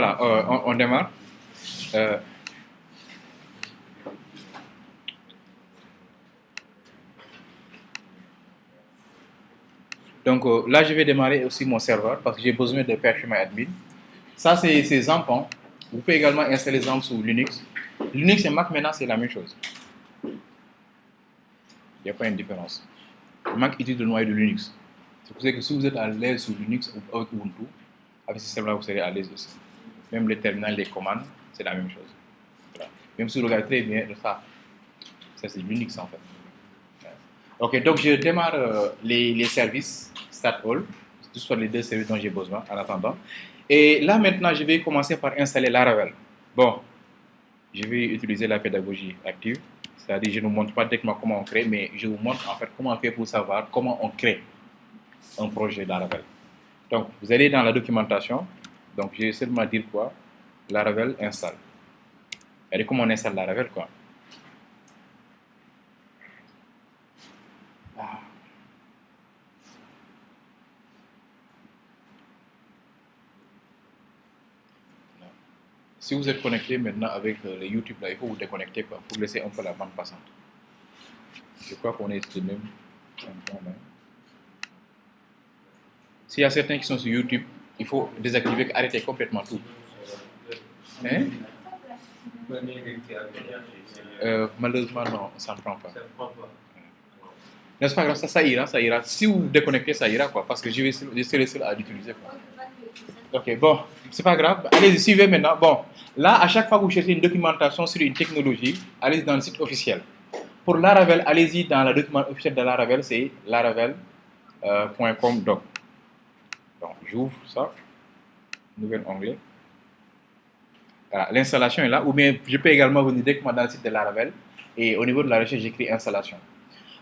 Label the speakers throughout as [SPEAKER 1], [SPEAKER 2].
[SPEAKER 1] Voilà, on démarre. Euh, donc là, je vais démarrer aussi mon serveur parce que j'ai besoin de PHP Ça, c'est XAMPP. Hein. Vous pouvez également installer XAMPP sur Linux. Linux et Mac, maintenant, c'est la même chose. Il n'y a pas une différence. Mac utilise le noyau de Linux. C'est pour ça que si vous êtes à l'aise sur Linux ou avec Ubuntu, avec ce système-là, vous serez à l'aise aussi. Même les terminals, les commandes, c'est la même chose. Voilà. Même si vous regardez très bien, ça c'est Linux en fait. Ok, donc je démarre les services Start All, ce sont les deux services dont j'ai besoin en attendant. Et là maintenant, je vais commencer par installer Laravel. Bon, je vais utiliser la pédagogie active, c'est-à-dire je ne vous montre pas directement comment on crée, mais je vous montre en fait comment on fait pour savoir comment on crée un projet Laravel. Donc, vous allez dans la documentation, donc je vais seulement dire quoi? Laravel install. C'est-à-dire comment on installe Laravel quoi. Ah. Si vous êtes connecté maintenant avec le YouTube, là, il faut vous déconnecter, quoi. Il faut laisser un peu la bande passante. Je crois qu'on est de même. S'il y a certains qui sont sur YouTube, il faut désactiver, arrêter complètement tout. Hein? Malheureusement, non, ça ne prend pas. N'est-ce pas grave, ça ira, ça ira. Si vous déconnectez, ça ira, quoi, parce que je serai le seul à l'utiliser, quoi. Ok, bon, c'est pas grave. Allez-y, suivez maintenant. Bon, là, à chaque fois que vous cherchez une documentation sur une technologie, allez dans le site officiel. Pour Laravel, allez-y dans le document officiel de Laravel, c'est laravel.com doc. Donc, j'ouvre ça, nouvel onglet. Voilà, l'installation est là, ou bien je peux également venir directement dans le site de Laravel et au niveau de la recherche, j'écris installation.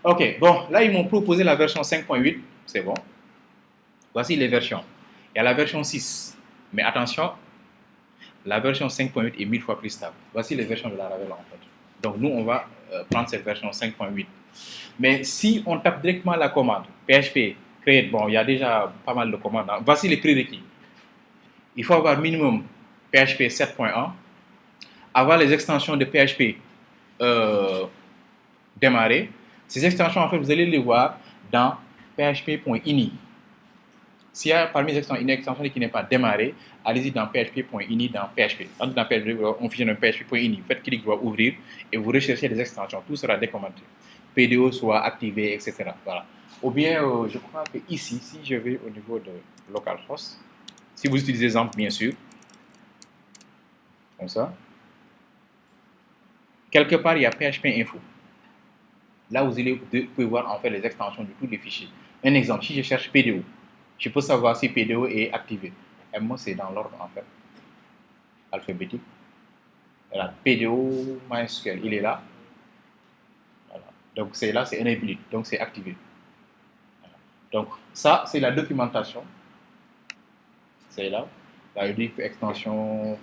[SPEAKER 1] Ok, bon, là, ils m'ont proposé la version 5.8, c'est bon. Voici les versions. Il y a la version 6, mais attention, la version 5.8 est 1000 fois plus stable. Voici les versions de Laravel en fait. Donc, nous, on va prendre cette version 5.8. Mais si on tape directement la commande PHP create, bon, il y a déjà pas mal de commandes. Hein. Voici les prérequis. Il faut avoir minimum PHP 7.1, avoir les extensions de PHP démarrer. Ces extensions, en fait, vous allez les voir dans php.ini. S'il y a parmi les extensions une extension qui n'est pas démarrée, allez-y dans php.ini, dans PHP. Dans PHP, on fusionne php.ini. Faites clic droit ouvrir et vous recherchez les extensions. Tout sera décommenté. PDO soit activé, etc. Voilà. Ou bien, je crois que ici, si je vais au niveau de localhost, si vous utilisez XAMPP, bien sûr, comme ça, quelque part, il y a PHP Info. Là, vous pouvez voir en fait les extensions de tous les fichiers. Un exemple, si je cherche PDO, je peux savoir si PDO est activé. Et moi, c'est dans l'ordre en fait, alphabétique. Voilà, PDO MySQL, il est là. Voilà. Donc, c'est là, c'est enabled, donc c'est activé. Voilà. Donc, ça, c'est la documentation. C'est là. Là, il dit extension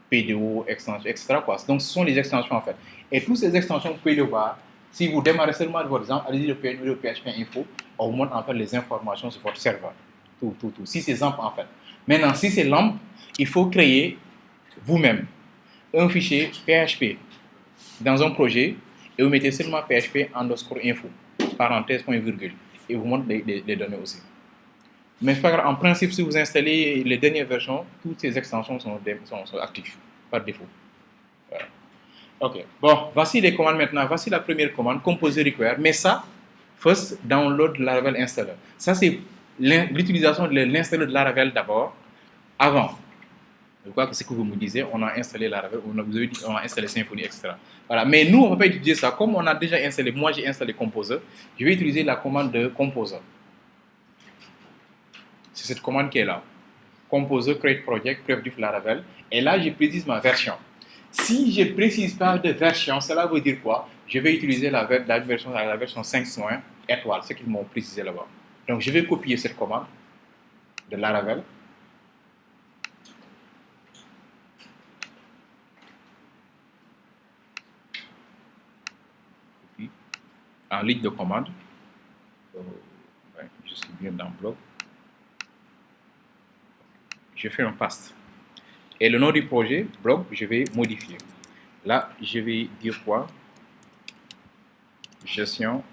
[SPEAKER 1] PDO, extension, etc. Quoi. Donc, ce sont les extensions en fait. Et toutes ces extensions, vous pouvez le voir. Si vous démarrez seulement de votre exemple, allez-y le PHP Info, on vous montre en fait les informations sur votre serveur. Tout. Si c'est XAMPP en fait. Maintenant, si c'est LAMP, il faut créer vous-même un fichier PHP dans un projet et vous mettez seulement PHP underscore info, parenthèse, point virgule, et vous montre les données aussi. Mais en principe, si vous installez les dernières versions, toutes ces extensions sont actives par défaut. Voilà. Ok, bon, voici les commandes maintenant. Voici la première commande, composer require. Mais ça, first download Laravel installer. Ça, c'est l'utilisation de l'installer de Laravel d'abord, avant. Je crois que c'est ce que vous me disiez, on a installé Laravel, vous avez dit on a installé Symfony, etc. Voilà. Mais nous, on ne va pas utiliser ça. Comme on a déjà installé, moi j'ai installé Composer, je vais utiliser la commande de Composer. C'est cette commande qui est là. Composer, create project, preuve du Laravel. Et là, je précise ma version. Si je ne précise pas de version, cela veut dire quoi? Je vais utiliser la version 5.1 étoile, ce qu'ils m'ont précisé là-bas. Donc, je vais copier cette commande de Laravel. En ligne de commande. Je suis bien dans le bloc. Je fais un paste. Et le nom du projet, blog, je vais modifier. Là, je vais dire quoi? Gestion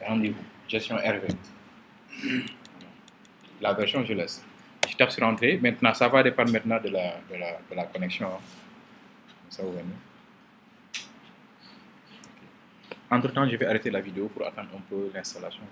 [SPEAKER 1] rendez-vous, gestion RV. La version, je laisse. Je tape sur entrée. Maintenant, ça va dépendre maintenant de la connexion. Hein. Ça vous venez. Entre temps, je vais arrêter la vidéo pour attendre un peu l'installation.